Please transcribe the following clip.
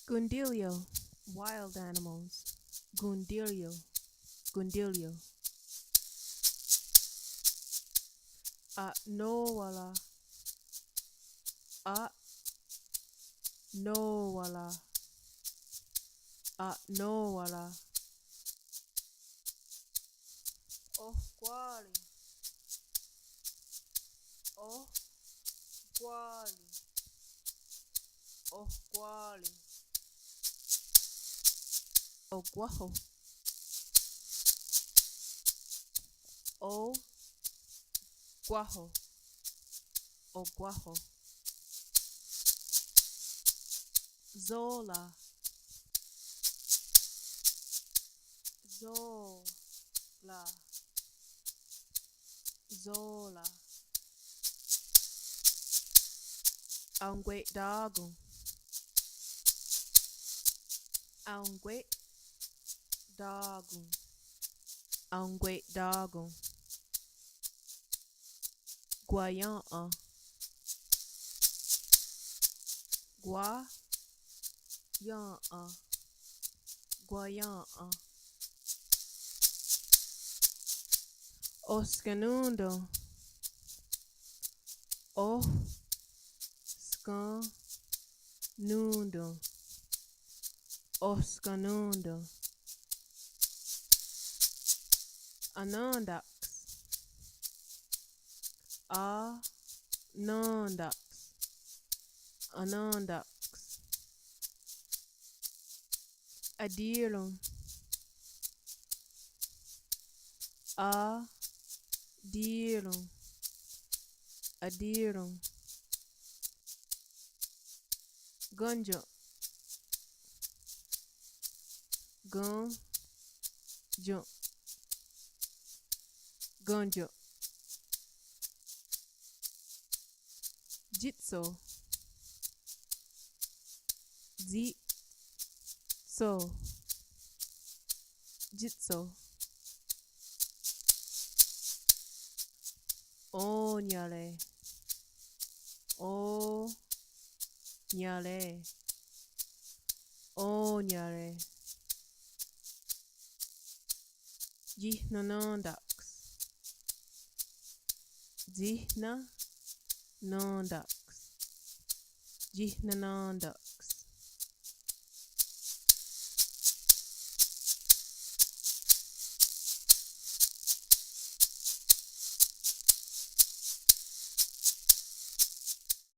Kontiryo, wild animals. Kontiryo, Kontiryo. Nowala, nowala, nowala. Oh, quali, oh, quali, oh, quali. Oh, guajo. Oh, guajo. Oh, guajo. Zola. Zola. Zola. Angue dago. Angue dago. Angue dago. Guayan'a. Guayan'a. Guayan'a. Oscanundo. Oscanundo. Oscanundo. Anandax. Anandax. Anandax. Adilon. Adilon. Adilon. Gunjo. Gunjo. Gunjo. Jitso. Jitso. Jitso. Onyale. Onyale. Onyale. Jihnanandax. Jihnanandax. Jihnanandax.